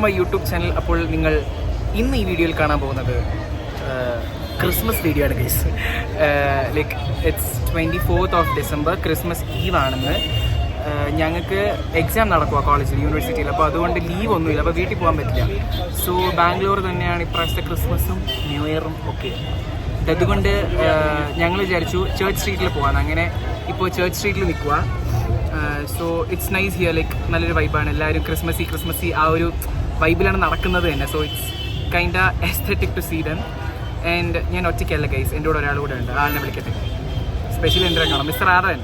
My YouTube channel. അപ്പോൾ നിങ്ങൾ ഇന്ന് ഈ വീഡിയോയിൽ കാണാൻ പോകുന്നത് ക്രിസ്മസ് വീഡിയോ ആണ് guys. Like it's 24th of December, Christmas eve ആണെന്ന്. ഞങ്ങൾക്ക് എക്സാം നടക്കുക കോളേജിൽ, യൂണിവേഴ്സിറ്റിയിൽ. അപ്പോൾ അതുകൊണ്ട് ലീവ് ഒന്നുമില്ല, അപ്പോൾ വീട്ടിൽ പോകാൻ പറ്റില്ല. സോ ബാംഗ്ലൂർ തന്നെയാണ് ഇപ്രാവശ്യത്തെ ക്രിസ്മസും ന്യൂ ഇയറും ഒക്കെ. അതുകൊണ്ട് ഞങ്ങൾ വിചാരിച്ചു ചേർച്ച് സ്ട്രീറ്റിൽ പോകാൻ. അങ്ങനെ ഇപ്പോൾ ചേർച്ച് സ്ട്രീറ്റിൽ നിൽക്കുക. So it's nice here. Like നല്ലൊരു വൈബാണ്. എല്ലാവരും ക്രിസ്മസി ആ ഒരു വൈബിലാണ് നടക്കുന്നത് തന്നെ. So it's kind aesthetic to see them. And ഞാൻ ഒറ്റയ്ക്കല്ല ഗൈസ്, എൻ്റെ കൂടെ ഒരാൾ കൂടെ ഉണ്ട്. ആളിനെ വിളിക്കട്ടെ. സ്പെഷ്യൽ എൻ്റർ കാണാം, മിസ്റ്റർ ആദവൻ.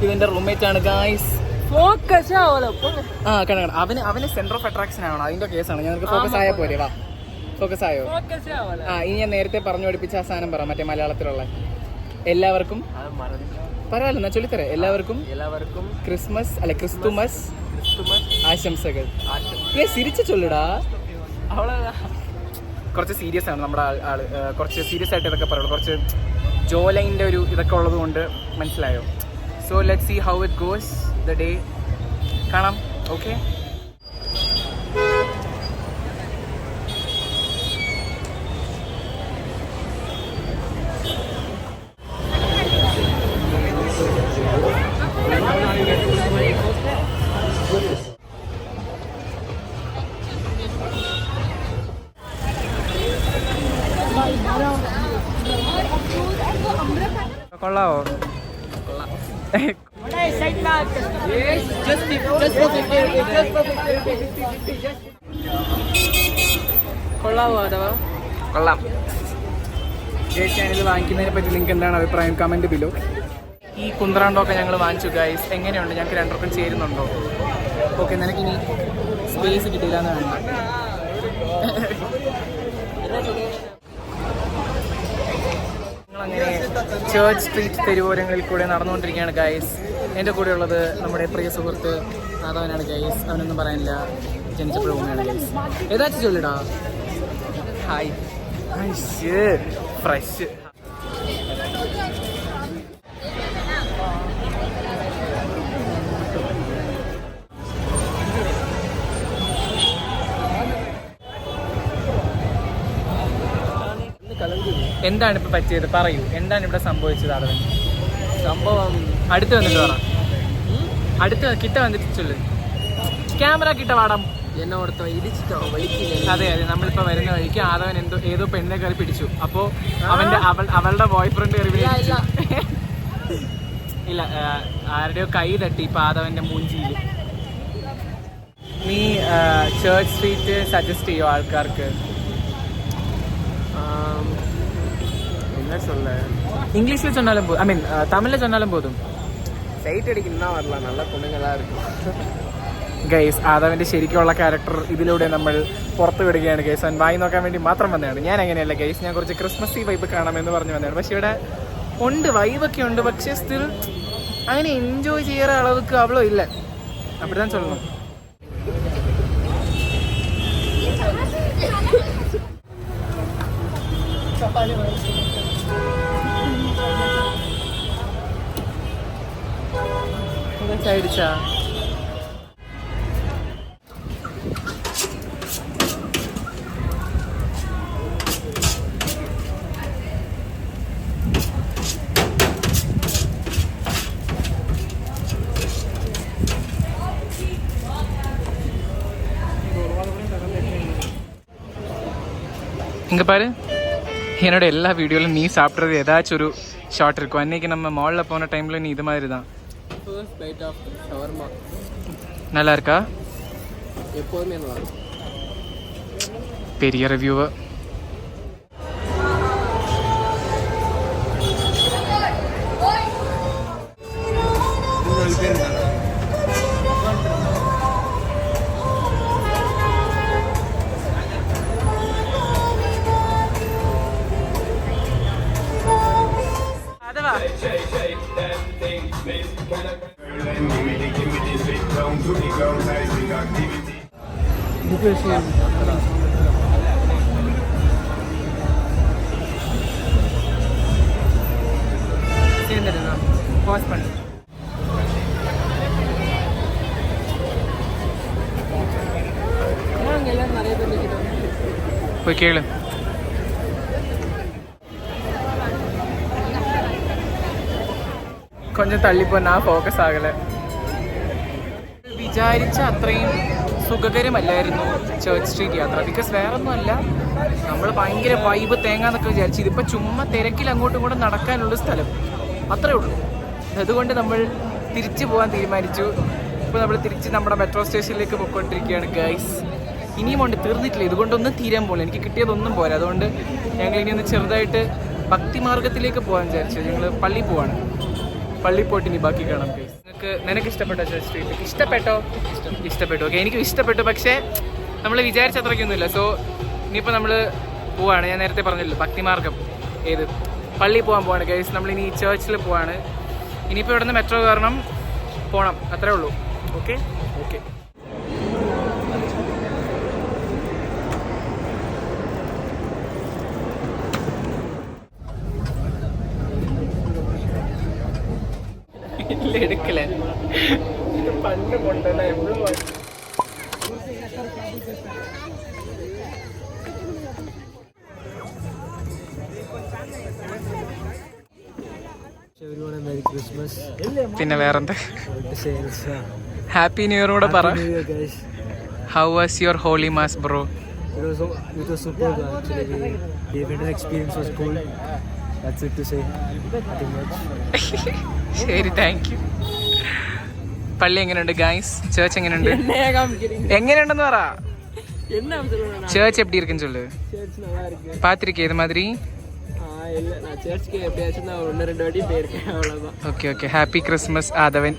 ഇവൻ്റെ റൂംമേറ്റ് ആണ് ഗൈസ്. കാണാം. അവന് സെന്റർ ഓഫ് അട്രാക്ഷൻ ആവണം, അതിന്റെ കേസാണ്. ഞങ്ങൾക്ക് ഫോക്കസ് ആയാൽ പോലെ. വാ, ഫോക്കസ് ആയോ? ഇനി ഞാൻ നേരത്തെ പറഞ്ഞു പഠിപ്പിച്ച ആ സാധനം പറ, മറ്റേ മലയാളത്തിലുള്ള എല്ലാവർക്കും പറയാമല്ലോ, ഞാൻ ചൊല്ലിത്തരാം. എല്ലാവർക്കും ക്രിസ്തുമസ് ആശംസകൾ. സിരിച്ച് ചൊല്ലിടാ. കുറച്ച് സീരിയസ് ആണ് നമ്മുടെ ആള്. കുറച്ച് സീരിയസ് ആയിട്ട് ഇതൊക്കെ പറയുള്ളൂ. കുറച്ച് ജോ ലൈൻ്റെ ഒരു ഇതൊക്കെ ഉള്ളത് കൊണ്ട് മനസ്സിലായോ? So let's see how it goes the day. കാണാം. ഓക്കെ, കൊള്ളാവോ? കൊള്ളാവോ അഥവാ? കൊള്ളാം. ഞാനിത് വാങ്ങിക്കുന്നതിനെ പറ്റി നിങ്ങൾക്ക് എന്താണ് അഭിപ്രായം? Comment below. ഈ കുന്ത്രാണ്ടമൊക്കെ ഞങ്ങൾ വാങ്ങിച്ചു ഗൈസ്. എങ്ങനെയുണ്ട്? ഞങ്ങൾക്ക് രണ്ടർക്കും ചേരുന്നുണ്ടോ? ഓക്കെ, നിനക്കിനി സ്പേസ് കിട്ടില്ല എന്ന് വേണ്ട. ഞങ്ങളങ്ങനെ ചേർച്ച് സ്ട്രീറ്റ് തെരുവോരങ്ങളിൽ കൂടെ നടന്നുകൊണ്ടിരിക്കുകയാണ് ഗൈസ്. എൻ്റെ കൂടെ ഉള്ളത് നമ്മുടെ പ്രിയ സുഹൃത്ത് ആദവനാണ് ഗൈസ്. അവനൊന്നും പറയാനില്ല, ജനിച്ചപ്പോഴും ഉമ്മയാണ് ഗൈസ്. ഏതാச்சுം ചൊല്ലിടാ. ഹായ്. ഫ്രഷ്. എന്താണ് ഇപ്പൊ പറ്റിയത്? പറയൂ, എന്താണ് ഇവിടെ സംഭവിച്ചത്? ആദവൻ, സംഭവം അടുത്ത് വന്നിട്ട് പറ. അടുത്ത് കിട്ട വന്നിട്ട് ചൊല്ലു. ക്യാമറ കിട്ട വാടാം. എന്നോടത്തോ ഇടിച്ചിട്ടോ വഴിക്കില്ല. അതെ, നമ്മളിപ്പോ വരുന്ന വഴിക്ക് ആദവൻ ഏതോ പെണ്ണെ കയറി പിടിച്ചു. അപ്പോ അവളുടെ ബോയ് ഫ്രണ്ട് കയറി പിടിച്ചു. ഇല്ല, ആരുടെയോ കൈ തട്ടി ഇപ്പൊ ആദവന്റെ മൂഞ്ചിയിൽ. നീ ചേർച്ച് സ്ട്രീറ്റ് സജസ്റ്റ് ചെയ്യോ ആൾക്കാർക്ക്? இங்கிலீஷ்ல சொன்னாலும் போதும், ஐ மீன் தமிழ்ல சொன்னாலும் போதும். സൈറ്റ് അടിക്കുന്ന വരല, നല്ല പൊണ്ണുങ്ങളായിരിക്കും ഗൈസ്. ആദവന്റെ ശരിക്കുള്ള ക്യാരക്ടർ ഇതിലൂടെ നമ്മൾ പുറത്തു വിടുകയാണ് ഗൈസ്. അവൻ വായി നോക്കാൻ വേണ്ടി മാത്രം വന്നതാണ്. ഞാൻ അങ്ങനെയല്ല ഗൈസ്, ഞാൻ കുറച്ച് ക്രിസ്മസ് വൈബ് കാണാമെന്ന് പറഞ്ഞു വന്നതാണ്. പക്ഷെ ഇവിടെ ഉണ്ട്, വൈബൊക്കെ ഉണ്ട്. പക്ഷെ സ്റ്റിൽ അങ്ങനെ എൻജോയ് ചെയ്യാൻ അളവുക്ക് അവളോ ഇല്ല. அப்படிதான் சொல்லணும். അടിച്ചാ இங்கே பாரு, என்னோட எல்லா வீடியோவில் நீ சாப்பிட்றது ஏதாச்சும் ஒரு ஷார்ட் இருக்கும். அன்றைக்கி நம்ம மாலில் போன டைமில் நீ இது மாதிரி தான். நல்லா இருக்கா? எப்போதுமே நல்லா இருக்கும். பெரிய ரிவ்யூவை കേള്. കൊഞ്ചം തള്ളിപ്പോ ഞാൻ ഫോക്കസ് ആകല. വിചാരിച്ച അത്രയും സുഖകരമല്ലായിരുന്നു ചേർച്ച് സ്ട്രീറ്റ് യാത്ര. ബിക്കോസ് വേറൊന്നും അല്ല, നമ്മൾ ഭയങ്കര വൈബ് തേങ്ങാന്നൊക്കെ വിചാരിച്ചു. ഇതിപ്പോൾ ചുമ്മാ തിരക്കിൽ അങ്ങോട്ടും ഇങ്ങോട്ടും നടക്കാനുള്ള സ്ഥലം അത്രേ ഉള്ളൂ. അതുകൊണ്ട് നമ്മൾ തിരിച്ചു പോകാൻ തീരുമാനിച്ചു. ഇപ്പോൾ നമ്മൾ തിരിച്ച് നമ്മുടെ മെട്രോ സ്റ്റേഷനിലേക്ക് പോയിക്കൊണ്ടിരിക്കുകയാണ് ഗൈസ്. ഇനിയും ഉണ്ട്, തീർന്നിട്ടില്ല. ഇതുകൊണ്ടൊന്നും തീരാൻ പോകില്ല, എനിക്ക് കിട്ടിയതൊന്നും പോരാ. അതുകൊണ്ട് ഞങ്ങൾ ഇനി ഒന്ന് ചെറുതായിട്ട് ഭക്തിമാർഗത്തിലേക്ക് പോകാൻ വിചാരിച്ചു. ഞങ്ങൾ പള്ളിയിൽ പോവാണ്. പള്ളിയിൽ പോയിട്ട് ഇനി ബാക്കി കാണാം ഗൈസ്. നിനക്ക് ഇഷ്ടപ്പെട്ടോ ചേർച്ച് സ്ട്രീറ്റ്? ഇഷ്ടപ്പെട്ടോ? ഇഷ്ടപ്പെട്ടു. ഓക്കെ, എനിക്കും ഇഷ്ടപ്പെട്ടു. പക്ഷേ നമ്മൾ വിചാരിച്ച അത്രയ്ക്കൊന്നുമില്ല. സോ ഇനിയിപ്പോൾ നമ്മൾ പോവാണ്. ഞാൻ നേരത്തെ പറഞ്ഞല്ലോ, ഭക്തിമാർഗം ഏത് പള്ളിയിൽ പോകാൻ പോവാണ് ഗൈസ്. നമ്മളിനി ചേർച്ചിൽ പോവാണ്. ഇനിയിപ്പോൾ ഇവിടെ നിന്ന് മെട്രോ കാരണം പോകണം, അത്രേ ഉള്ളൂ. Okay okay. എടുക്കലേ പണ്ട് കൊണ്ടല്ല എപ്പോഴും. പിന്നെ വേറെന്താ? ഹാപ്പി ന്യൂ ഇയർ കൂടെ പറ. How was your holy mass bro? It was superb actually. The winter experience was cool. That's it to say. Nothing much. ശരി, താങ്ക് യു. പള്ളി എങ്ങനെയുണ്ട് ഗൈസ്? ചേർച്ച് എങ്ങനെയുണ്ട്? എങ്ങനെയുണ്ടെന്ന് പറ. ചേർച്ച് எப்படி இருக்குன்னு சொல்லு. பாத்திருக்கே இது மாதிரி? Okay okay. Happy Christmas Aadhavan.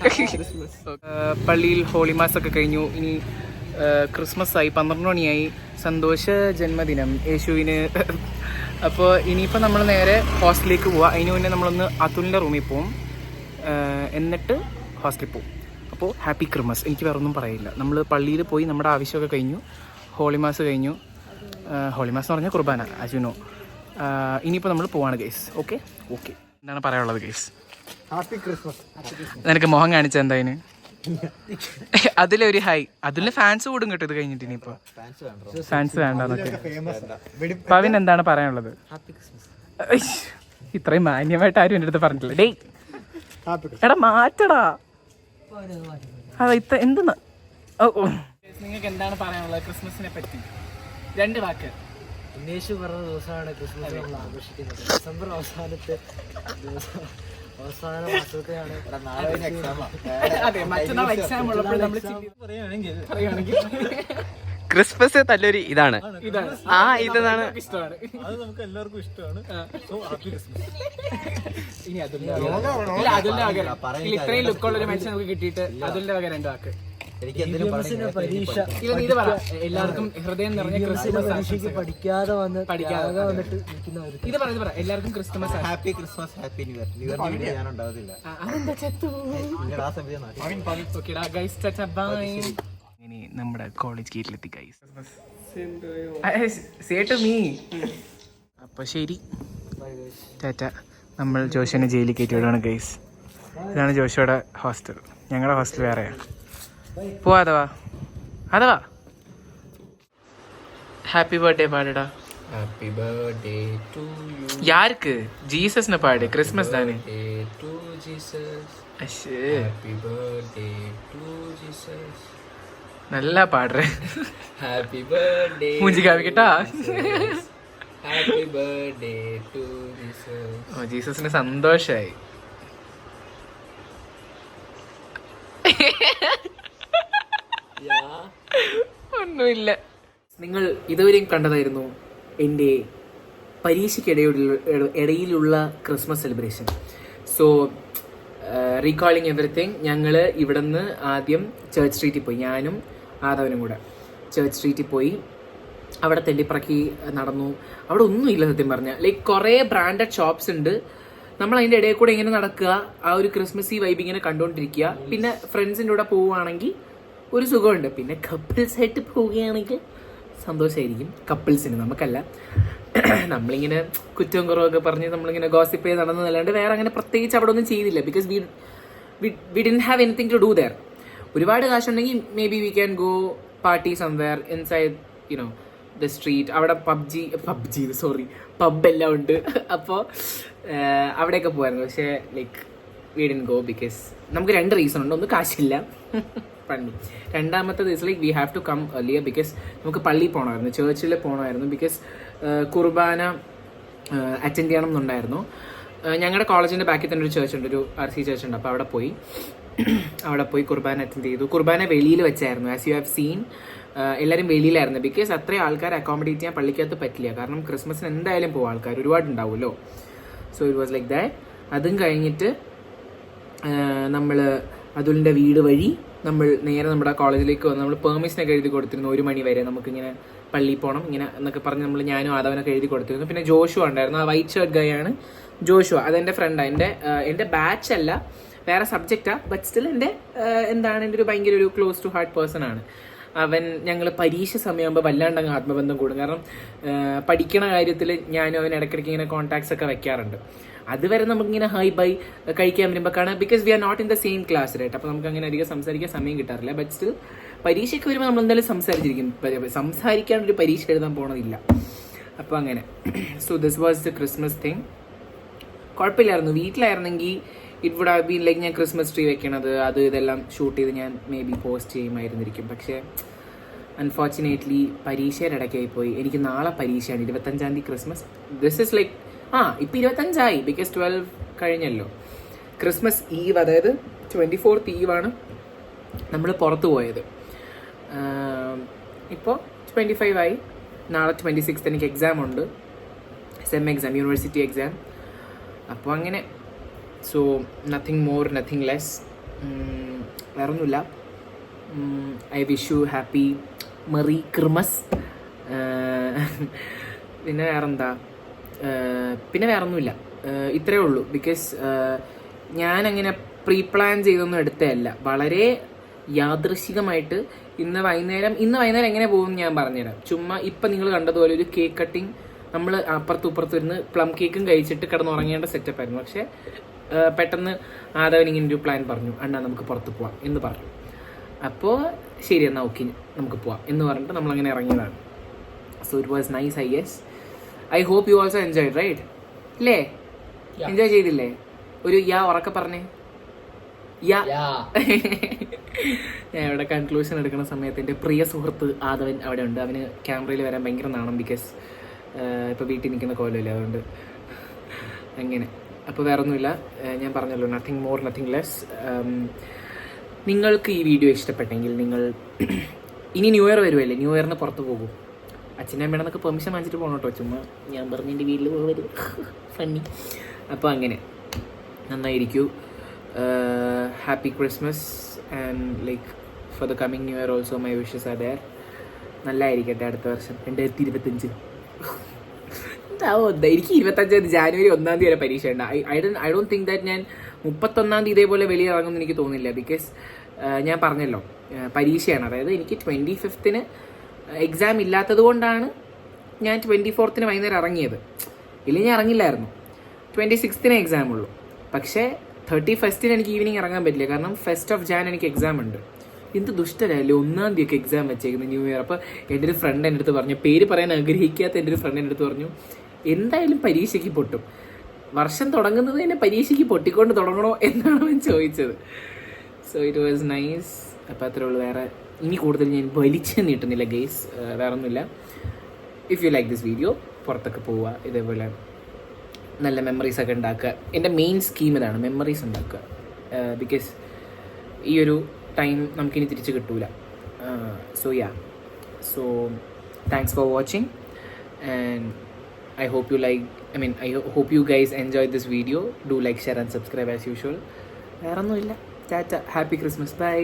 പള്ളിയിൽ ഹോളി മാസ് ഒക്കെ കഴിഞ്ഞു. ഇനി ക്രിസ്മസ് ആയി, 12 മണിയായി. സന്തോഷ ജന്മദിനം യേശുവിന്. അപ്പോൾ ഇനിയിപ്പോൾ നമ്മൾ നേരെ ഹോസ്റ്റലിലേക്ക് പോവാം. അതിന് മുന്നേ നമ്മളൊന്ന് അതുലിൻ്റെ റൂമിൽ പോവും, എന്നിട്ട് ഹോസ്റ്റലിൽ പോവും. അപ്പോൾ ഹാപ്പി ക്രിസ്മസ്. എനിക്ക് വേറെ ഒന്നും പറയില്ല. നമ്മൾ പള്ളിയിൽ പോയി നമ്മുടെ ആവശ്യമൊക്കെ കഴിഞ്ഞു. ഹോളി മാസ് കഴിഞ്ഞു. ഹോളി മാസ് എന്ന് പറഞ്ഞാൽ കുർബാന, ആസ് യു നോ. ഇനിയിപ്പോൾ നമ്മൾ പോവാണ് ഗൈസ്. Okay okay. എന്താണ് പറയാനുള്ളത് ഗൈസ്? Happy Christmas. നിനക്ക് മോഹം കാണിച്ചത് എന്തായാലും അതിലൊരു ഹൈ. അതില് ഫാൻസ് കൂടും കേട്ടോ ഇത് കഴിഞ്ഞിട്ട്. ഇനിയിപ്പോൾ ഫാൻസ് വേണ്ടെന്നൊക്കെ. പവിൻ എന്താണ് പറയാനുള്ളത്? ഇത്രയും മാന്യമായിട്ട് ആരും എൻ്റെ അടുത്ത് പറഞ്ഞിട്ടില്ല. ഡേയ് എടാ മാറ്റടാ. അതാ എന്തെന്ന്. നിങ്ങൾക്ക് എന്താണ് പറയാനുള്ളത് ക്രിസ്മസിനെ പറ്റി? 2 വാക്ക്. ഉണ്ണീഷു പറഞ്ഞ ദിവസമാണ് ക്രിസ്മസ് നമ്മൾ ആഘോഷിക്കുന്നത്. ഡിസംബർ അവസാനത്തെ ദിവസം, അവസാന മാസത്തെയാണ്. അതെ, മറ്റന്നാൾ എക്സാം ഉള്ളപ്പോൾ നമ്മൾ പറയുകയാണെങ്കിൽ ക്രിസ്മസ് നല്ലൊരു ഇതാണ്. ഇതാണ് ഇഷ്ടമാണ്. അത് നമുക്ക് എല്ലാവർക്കും ഇഷ്ടമാണ്. ഇനി അതുലിന്റെ ഇത്രയും ലുക്കുള്ള ഒരു മനുഷ്യൻ നമുക്ക് കിട്ടിയിട്ട് അതുലിന്റെ വക 2 വാക്ക്. പരീക്ഷ എല്ലാവർക്കും ഹൃദയം നിറഞ്ഞ ക്രിസ്മസ്. പഠിക്കാതെ വന്നിട്ട് ഇത് പറ എല്ലാവർക്കും Christmas. Happy Christmas, happy new year. New year ഞാൻ ഉണ്ടാവില്ല. ഇനി നമ്മുടെ കോളേജ് ഗേറ്റിലെത്തി ഗൈസ്. Say to me. അപ്പോൾ ശരി, ടാറ്റ. നമ്മൾ ജോഷുവിനെ ജയിലിൽ കയറ്റി വിടുകയാണ് ഗൈസ്. ഇതാണ് ജോഷുയുടെ ഹോസ്റ്റൽ. ഞങ്ങളുടെ ഹോസ്റ്റൽ വേറെയാണ്. പോവാ അഥവാ. ഹാപ്പി ബർത്ത്ഡേ പാടടാ. Happy birthday to you. யாருக்கு? ஜீசஸ்னு பாடு. கிறிஸ்மஸ் தானே. To Jesus. அஷே, ഹാപ്പി ബർത്ത്ഡേ ടു ജീസസ്. நல்லா பாடுற. Happy birthday. மூஞ்சி காமிக்கிட்டா? Happy birthday to Jesus. ഓ, ജീസസിന് സന്തോഷായി. ഒന്നുമില്ല. നിങ്ങൾ ഇതുവരെയും കണ്ടതായിരുന്നു എൻ്റെ പരീക്ഷയ്ക്കിടയിലുള്ള Christmas celebration. So recalling everything. ഞങ്ങൾ ഇവിടെ നിന്ന് ആദ്യം ചേർച്ച് സ്ട്രീറ്റിൽ പോയി. ഞാനും ആദവനും കൂടെ ചേർച്ച് സ്ട്രീറ്റിൽ പോയി. അവിടെ തെല്ലിപ്പറക്കി നടന്നു. അവിടെ ഒന്നുമില്ല സത്യം പറഞ്ഞാൽ. ലൈക്ക് കുറേ ബ്രാൻഡഡ് ഷോപ്സ് ഉണ്ട്. നമ്മൾ അതിൻ്റെ ഇടയിൽ കൂടെ ഇങ്ങനെ നടക്കുക, ആ ഒരു ക്രിസ്മസ് ഈ വൈബ് ഇങ്ങനെ കണ്ടുകൊണ്ടിരിക്കുക. പിന്നെ ഫ്രണ്ട്സിൻ്റെ കൂടെ പോവുകയാണെങ്കിൽ ഒരു സുഖമുണ്ട്. പിന്നെ കപ്പിൾസ് ആയിട്ട് പോവുകയാണെങ്കിൽ സന്തോഷമായിരിക്കും. കപ്പിൾസിന്, നമുക്കല്ല. നമ്മളിങ്ങനെ കുറ്റവും കുറവൊക്കെ പറഞ്ഞ് നമ്മളിങ്ങനെ ഗോസിപ്പ് ചെയ്ത് നടന്നതല്ലാണ്ട് വേറെ അങ്ങനെ പ്രത്യേകിച്ച് അവിടെ ഒന്നും ചെയ്തില്ല. Because we didn't have anything to do there. ഒരുപാട് കാശുണ്ടെങ്കിൽ maybe we can go party somewhere inside you know the street. അവിടെ പബ്ബെല്ലാം ഉണ്ട്. അപ്പോൾ അവിടെയൊക്കെ പോകുമായിരുന്നു. പക്ഷേ like we didn't go because നമുക്ക് 2 റീസൺ ഉണ്ട്. ഒന്ന് കാശില്ല, പണി. രണ്ടാമത്തേത് is like we have to come earlier because നമുക്ക് പള്ളിയിൽ പോകണമായിരുന്നു, ചേർച്ചിൽ പോകണമായിരുന്നു. ബിക്കോസ് കുർബാന അറ്റൻഡ് ചെയ്യണം എന്നുണ്ടായിരുന്നു. ഞങ്ങളുടെ കോളേജിൻ്റെ ബാക്കിൽ തന്നെ ഒരു ചേർച്ച് ഉണ്ട്, ഒരു RC ചേർച്ച് ഉണ്ട്. അപ്പോൾ അവിടെ പോയി കുർബാന അറ്റൻഡ് ചെയ്തു. കുർബാന വെളിയിൽ വെച്ചായിരുന്നു. ആസ് യു ഹാവ് സീൻ എല്ലാവരും വെളിയിലായിരുന്നു. ബിക്കോസ് അത്രയും ആൾക്കാർ അക്കോമഡേറ്റ് ചെയ്യാൻ പള്ളിക്കകത്ത് പറ്റില്ല. കാരണം ക്രിസ്മസിന് എന്തായാലും പോകും ആൾക്കാർ, ഒരുപാടുണ്ടാവുമല്ലോ. So it was like that. അതും കഴിഞ്ഞിട്ട് നമ്മൾ അതുലിൻ്റെ വീട് വഴി നമ്മൾ നേരെ നമ്മുടെ കോളേജിലേക്ക് വന്ന് നമ്മൾ പെർമിഷനൊക്കെ എഴുതി കൊടുത്തിരുന്നു. 1 മണി വരെ നമുക്കിങ്ങനെ പള്ളിയിൽ പോകണം ഇങ്ങനെ എന്നൊക്കെ പറഞ്ഞ് ഞാനും ആദവനൊക്കെ എഴുതി കൊടുത്തിരുന്നു. പിന്നെ ജോഷുവ ഉണ്ടായിരുന്നു, ആ വൈറ്റ് ഷർട്ട് ഗൈ ആണ് ജോഷുവ. അതെൻ്റെ ഫ്രണ്ടാണ്, എൻ്റെ ബാച്ച് അല്ല, വേറെ സബ്ജക്റ്റാണ്. ബട്ട് സ്റ്റിൽ എൻ്റെ എൻ്റെ ഒരു ഭയങ്കര ഒരു ക്ലോസ് ടു ഹാർട്ട് പേഴ്സൺ ആണ് അവൻ. ഞങ്ങൾ പരീക്ഷ സമയമാകുമ്പോൾ വല്ലാണ്ടങ്ങ് ആത്മബന്ധം കൂടും. കാരണം പഠിക്കണ കാര്യത്തിൽ ഞാനും അവൻ ഇടയ്ക്കിടയ്ക്ക് ഇങ്ങനെ കോൺടാക്ട്സ് ഒക്കെ വെക്കാറുണ്ട്. അതുവരെ നമുക്കിങ്ങനെ ഹൈ ബൈ കഴിക്കാൻ വരുമ്പോൾ കാണാം. Because we are not in the same class right. അപ്പോൾ നമുക്ക് അങ്ങനെ അധികം സംസാരിക്കാൻ സമയം കിട്ടാറില്ല. ബട്ട് സ്റ്റിൽ പരീക്ഷയ്ക്ക് വരുമ്പോൾ നമ്മൾ എന്തായാലും സംസാരിക്കാനൊരു പരീക്ഷ എഴുതാൻ പോകണമില്ല. അപ്പോൾ അങ്ങനെ. So this was the Christmas thing. കുഴപ്പമില്ലായിരുന്നു. വീട്ടിലായിരുന്നെങ്കിൽ it would have been like ഞാൻ ക്രിസ്മസ് ട്രീ വെക്കണത് അത് ഇതെല്ലാം ഷൂട്ട് ചെയ്ത് ഞാൻ മേ ബി പോസ്റ്റ് ചെയ്യുമായിരുന്നിരിക്കും. പക്ഷേ അൺഫോർച്ചുനേറ്റ്ലി പരീക്ഷയുടെ ഇടയ്ക്കായി പോയി. എനിക്ക് നാളെ പരീക്ഷയാണ്, 25-ാം തീയതി ക്രിസ്മസ്. ദിസ് ഇസ് ലൈക്ക് ഇപ്പം 25 ബിക്കോസ് 12 കഴിഞ്ഞല്ലോ. ക്രിസ്മസ് ഈവ്, അതായത് 24th ഈവാണ് നമ്മൾ പുറത്ത് പോയത്. ഇപ്പോൾ 25 നാളെ 26th എനിക്ക് എക്സാം ഉണ്ട്, സെം എക്സാം, യൂണിവേഴ്സിറ്റി എക്സാം. അപ്പോൾ അങ്ങനെ. So nothing more nothing less. വേറൊന്നുമില്ല. I wish you happy merry Christmas. പിന്നെ വേറൊന്നുമില്ല. ഇത്രയേ ഉള്ളൂ. ബിക്കോസ് ഞാനങ്ങനെ പ്രീ പ്ലാൻ ചെയ്തൊന്നും എടുത്തതല്ല. വളരെ യാദൃശികമായിട്ട് ഇന്ന് വൈകുന്നേരം എങ്ങനെ പോകും ഞാൻ പറഞ്ഞുതരാം. ചുമ്മാ ഇപ്പം നിങ്ങൾ കണ്ടതുപോലെ ഒരു കേക്ക് കട്ടിങ്, നമ്മൾ അപ്പുറത്തും ഇരുന്ന് പ്ലം കേക്കും കഴിച്ചിട്ട് കിടന്നുറങ്ങേണ്ട സെറ്റപ്പ് ആയിരുന്നു. പക്ഷേ പെട്ടെന്ന് ആദവൻ ഇങ്ങനെ ഒരു പ്ലാൻ പറഞ്ഞു, അണ്ണാ നമുക്ക് പുറത്ത് പോവാം എന്ന് പറഞ്ഞു. അപ്പോൾ ശരി എന്നാൽ ഓക്കെ നമുക്ക് പോവാം എന്ന് പറഞ്ഞിട്ട് നമ്മളങ്ങനെ ഇറങ്ങിയതാണ്. So it was nice. I hope you also enjoyed right? ഇല്ലേ? എൻജോയ് ചെയ്തില്ലേ? ഒരു ഉറക്കെ പറഞ്ഞേ. ഞാൻ ഇവിടെ കൺക്ലൂഷൻ എടുക്കുന്ന സമയത്ത് എൻ്റെ പ്രിയ സുഹൃത്ത് ആദവൻ അവിടെ ഉണ്ട്. അവന് ക്യാമറയിൽ വരാൻ ഭയങ്കര നാണം. ബിക്കോസ് ഇപ്പോൾ വീട്ടിൽ നിൽക്കുന്ന കോലമില്ല, അതുകൊണ്ട് അങ്ങനെ. അപ്പോൾ വേറൊന്നുമില്ല, ഞാൻ പറഞ്ഞല്ലോ, നത്തിങ് മോർ നത്തിങ് ലെസ്. നിങ്ങൾക്ക് ഈ വീഡിയോ ഇഷ്ടപ്പെട്ടെങ്കിൽ നിങ്ങൾ ഇനി ന്യൂ ഇയർ വരുമല്ലേ, ന്യൂ ഇയറിന് പുറത്ത് പോകും. അച്ഛനും അമ്മേടന്നൊക്കെ പെർമിഷൻ വാങ്ങിച്ചിട്ട് പോകണം കേട്ടോ. ചുമ്മാ ഞാൻ പറഞ്ഞ് എൻ്റെ വീട്ടിൽ പോകരുത്, ഫണ്ണി. അപ്പോൾ അങ്ങനെ നന്നായിരിക്കൂ. Happy Christmas and like for the coming new year also my wishes are there. നല്ലതായിരിക്കട്ടെ അടുത്ത വർഷം 2025. എനിക്ക് 25 ജാനുവരി 1 വരെ പരീക്ഷ ഉണ്ട്. ഐ ഡോണ്ട് തിങ്ക് ദാറ്റ് ഞാൻ 31 ഇതേപോലെ വെളിയിൽ ഇറങ്ങുമെന്ന് എനിക്ക് തോന്നുന്നില്ല. ബിക്കോസ് ഞാൻ പറഞ്ഞല്ലോ പരീക്ഷയാണ്. അതായത് എനിക്ക് 25 എക്സാം ഇല്ലാത്തത് കൊണ്ടാണ് ഞാൻ 24 വൈകുന്നേരം ഇറങ്ങിയത്. ഇല്ലെങ്കിൽ ഞാൻ ഇറങ്ങില്ലായിരുന്നു. 26 എക്സാം ഉള്ളൂ. പക്ഷേ 31 എനിക്ക് ഈവനിങ് ഇറങ്ങാൻ പറ്റില്ല. കാരണം 1st of Jan എനിക്ക് എക്സാം ഉണ്ട്. എന്ത് ദുഷ്ടരല്ലേ 1 തീയതി എക്സാം വെച്ചേക്കുന്നത് ന്യൂ ഇയർ. അപ്പോൾ എൻ്റെ ഒരു ഫ്രണ്ട് എൻ്റെ അടുത്ത് പറഞ്ഞു, പേര് പറയാൻ ആഗ്രഹിക്കാത്ത എൻ്റെ ഒരു ഫ്രണ്ട് എൻ്റെ അടുത്ത് പറഞ്ഞു, എന്തായാലും പരീക്ഷയ്ക്ക് പൊട്ടും, വർഷം തുടങ്ങുന്നത് തന്നെ പരീക്ഷയ്ക്ക് പൊട്ടിക്കൊണ്ട് തുടങ്ങണോ എന്നാണ് അവൻ ചോദിച്ചത്. So it was nice. അപ്പോൾ അത്രേ ഉള്ളൂ. വേറെ ഇനി കൂടുതൽ ഞാൻ വലിച്ച് നീട്ടുന്നില്ല ഗെയ്സ്. വേറെ ഒന്നുമില്ല. If you like this video, പുറത്തൊക്കെ പോവുക, ഇതേപോലെ നല്ല മെമ്മറീസൊക്കെ ഉണ്ടാക്കുക. എൻ്റെ മെയിൻ സ്കീം ഇതാണ്, മെമ്മറീസ് ഉണ്ടാക്കുക. ബിക്കോസ് ഈ ഒരു ടൈം നമുക്കിനി തിരിച്ച് കിട്ടൂല. So thanks for watching and I hope you guys enjoyed this video. Do like, share and subscribe as usual. വേറൊന്നുമില്ല. ടാറ്റ. Happy Christmas. ബൈ.